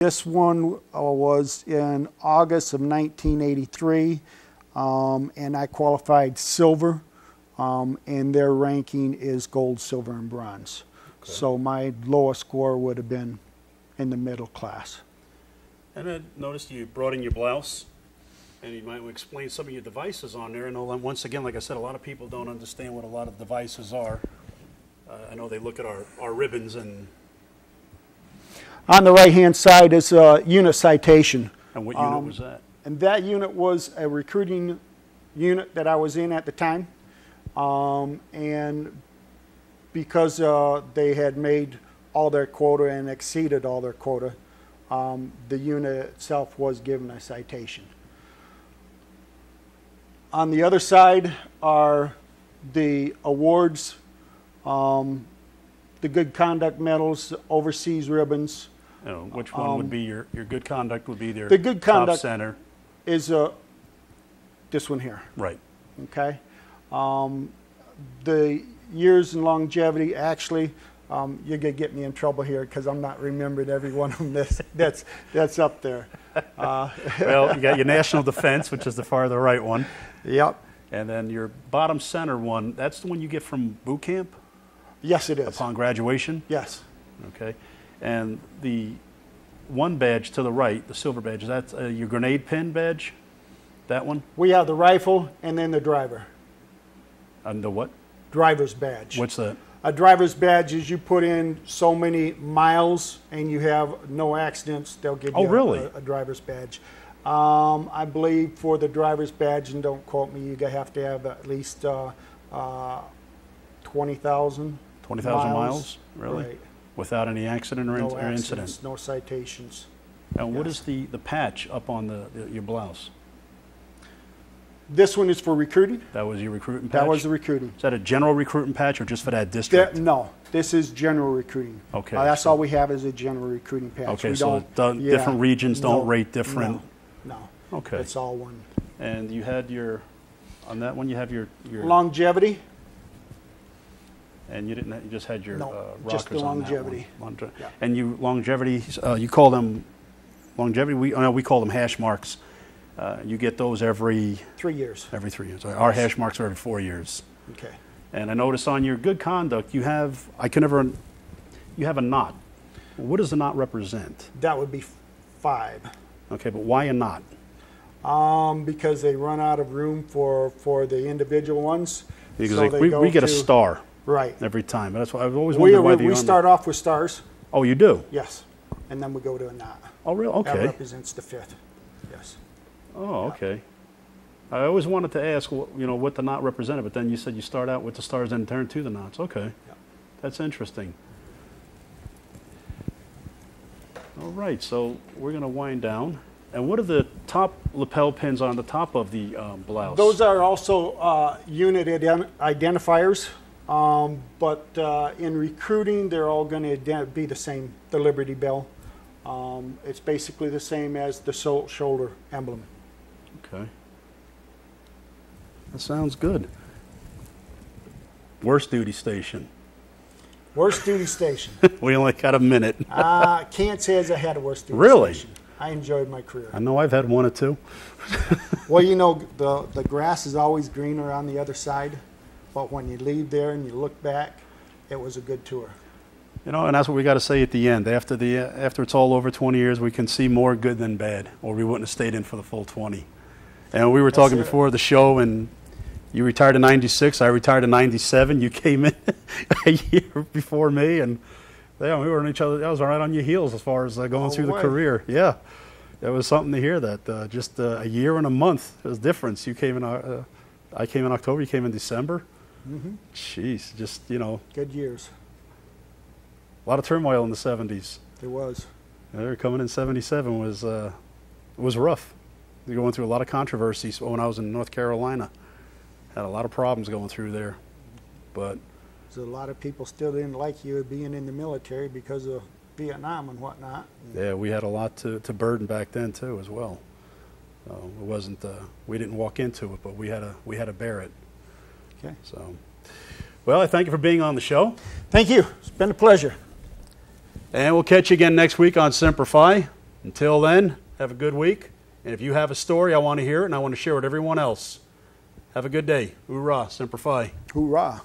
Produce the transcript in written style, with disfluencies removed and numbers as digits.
This one was in August of 1983, and I qualified silver, and their ranking is gold, silver, and bronze. Okay. So my lowest score would have been in the middle class. And I noticed you brought in your blouse, and you might explain some of your devices on there. And once again, like I said, a lot of people don't understand what a lot of devices are. I know they look at our ribbons and... On the right-hand side is a unit citation. And what unit was that? And that unit was a recruiting unit that I was in at the time. And because they had made all their quota and exceeded all their quota, the unit itself was given a citation. On the other side are the awards, the good conduct medals, the overseas ribbons. Which one would be your good conduct would be their the good conduct top center? Is this one here. Right. Okay. The years and longevity, actually, you're going to get me in trouble here because I'm not remembering every one of them that's up there. Well, you got your national defense, which is the farther right one. Yep. And then your bottom center one, that's the one you get from boot camp? Yes, it is. Upon graduation? Yes. Okay. And the one badge to the right, the silver badge, is that your grenade pin badge? That one? We have the rifle and then the driver. And the what? Driver's badge. What's that? A driver's badge is you put in so many miles and you have no accidents, they'll give you a driver's badge. I believe for the driver's badge, and don't quote me, you have to have at least 20,000 miles? Really? Right. Without any accident or incident? No citations. And what is the patch up on your blouse? This one is for recruiting. That was your recruiting patch? That was the recruiting. Is that a general recruiting patch or just for that district? No, this is general recruiting. Okay. That's all we have is a general recruiting patch. Okay, so different regions don't rate different? No. Okay. It's all one. And you had on that one you have your... Longevity. And you didn't. You just had your rockers just the longevity. On that one. Yeah. And you longevity. You call them longevity. We call them hash marks. You get those every 3 years. Every 3 years. Our hash marks are every 4 years. Okay. And I notice on your good conduct you have. You have a knot. What does the knot represent? That would be 5. Okay, but why a knot? Because they run out of room for the individual ones. Because so we get a star. Right. Every time. But that's why I've always wondered why we start off with stars. Oh, you do? Yes. And then we go to a knot. Oh, really? Okay. That represents the 5th. Yes. Oh, okay. I always wanted to ask, what the knot represented, but then you said you start out with the stars and turn to the knots. Okay. Yeah. That's interesting. All right, so we're going to wind down. And what are the top lapel pins on the top of the blouse? Those are also unit identifiers. But in recruiting, they're all going to be the same, the Liberty Bell. It's basically the same as the shoulder emblem. Okay. That sounds good. Worst duty station? Worst duty station. We only got a minute. Can't say as I had a worst duty station. I enjoyed my career. I know I've had one or two. Well, the grass is always greener on the other side. But when you leave there and you look back, it was a good tour. And that's what we got to say at the end. After it's all over 20 years, we can see more good than bad, or we wouldn't have stayed in for the full 20. And we were talking before the show, and you retired in '96. I retired in '97. You came in a year before me, and we were on each other. I was right on your heels as far as going through the career. Yeah, it was something to hear that. Just a year and a month was difference. You came in. I came in October. You came in December. Mm-hmm. Jeez, just good years. A lot of turmoil in the '70s. There was. They were coming in '77 was rough. They were going through a lot of controversies when I was in North Carolina. Had a lot of problems going through there, but there's a lot of people still didn't like you being in the military because of Vietnam and whatnot. Yeah, we had a lot to burden back then too, as well. It wasn't. We didn't walk into it, but we had to bear it. Okay. So, well, I thank you for being on the show. Thank you. It's been a pleasure. And we'll catch you again next week on Semper Fi. Until then, have a good week. And if you have a story, I want to hear it, and I want to share it with everyone else. Have a good day. Hoorah, Semper Fi. Hoorah.